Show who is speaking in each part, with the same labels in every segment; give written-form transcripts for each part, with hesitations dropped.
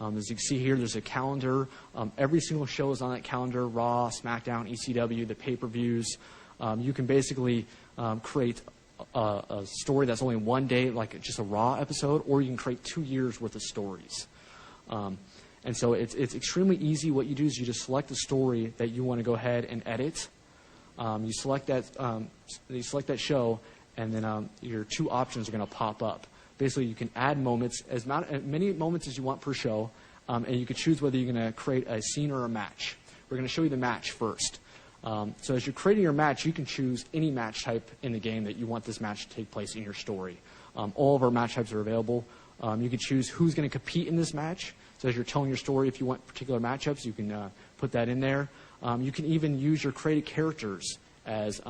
Speaker 1: As you can see here, there's a calendar. Every single show is on that calendar: Raw, Smackdown, ECW, the pay-per-views. You can basically create a story that's only one day, like just a Raw episode, or you can create 2 years worth of stories. And so it's extremely easy. What you do is you just select the story that you want to go ahead and edit. You select that show, and then your 2 options are going to pop up. Basically, you can add moments, as many moments as you want per show, and you can choose whether you're going to create a scene or a match. We're going to show you the match first. So as you're creating your match, you can choose any match type in the game that you want this match to take place in your story. All of our match types are available. You can choose who's going to compete in this match. So as you're telling your story, if you want particular matchups, you can put that in there. You can even use your created characters as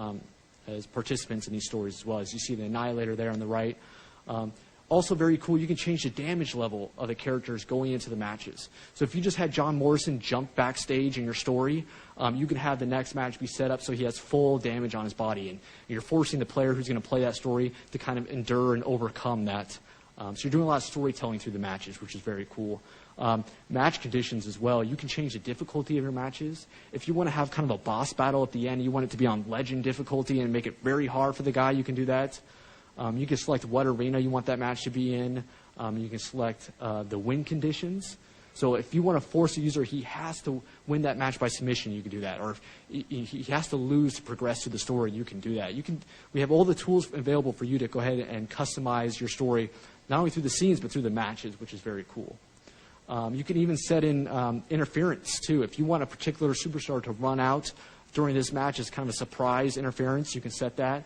Speaker 1: participants in these stories as well. As you see the Annihilator there on the right. Also very cool, you can change the damage level of the characters going into the matches. So if you just had John Morrison jump backstage in your story, you can have the next match be set up so he has full damage on his body. And you're forcing the player who's going to play that story to kind of endure and overcome that. So you're doing a lot of storytelling through the matches, which is very cool. Match conditions as well. You can change the difficulty of your matches. If you want to have kind of a boss battle at the end, you want it to be on legend difficulty and make it very hard for the guy, you can do that. You can select what arena you want that match to be in. You can select the win conditions. So if you want to force a user, he has to win that match by submission, you can do that. Or if he has to lose to progress to the story, you can do that. We have all the tools available for you to go ahead and customize your story, not only through the scenes, but through the matches, which is very cool. You can even set in interference, too. If you want a particular superstar to run out during this match as kind of a surprise interference, you can set that.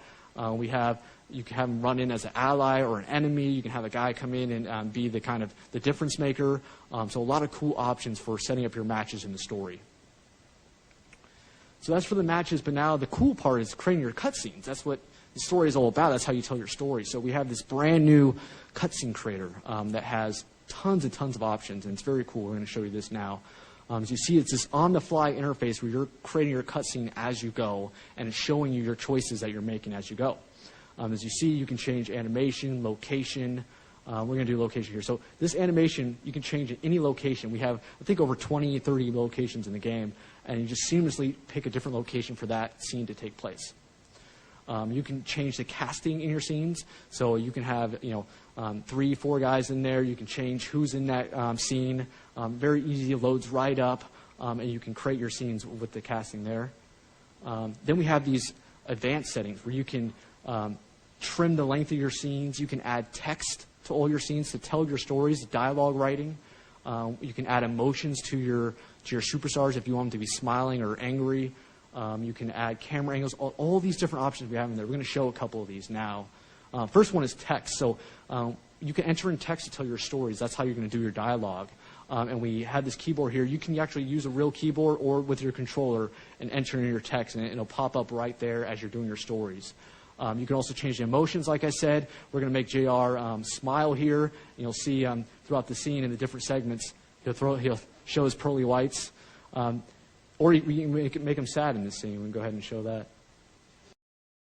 Speaker 1: You can have him run in as an ally or an enemy. You can have a guy come in and be the kind of the difference maker. So a lot of cool options for setting up your matches in the story. So that's for the matches, but now the cool part is creating your cutscenes. That's what the story is all about. That's how you tell your story. So we have this brand new cutscene creator that has tons and tons of options, and it's very cool. We're going to show you this now. As you see, it's this on-the-fly interface where you're creating your cutscene as you go, and it's showing you your choices that you're making as you go. As you see, you can change animation, location. We're going to do location here. So this animation, you can change at any location. We have, I think, over 20, 30 locations in the game, and you just seamlessly pick a different location for that scene to take place. You can change the casting in your scenes. So you can have 3, 4 guys in there. You can change who's in that scene. Very easy, loads right up, and you can create your scenes with the casting there. Then we have these advanced settings where you can trim the length of your scenes. You can add text to all your scenes to tell your stories, dialogue writing. You can add emotions to your superstars if you want them to be smiling or angry. You can add camera angles, all these different options we have in there. We're going to show a couple of these now. First one is text. So you can enter in text to tell your stories. That's how you're going to do your dialogue. And we have this keyboard here. You can actually use a real keyboard or with your controller and enter in your text, and it'll pop up right there as you're doing your stories. You can also change the emotions, like I said. We're going to make JR smile here. And you'll see throughout the scene in the different segments, he'll show his pearly whites. Or we can make him sad in this scene. We can go ahead and show that.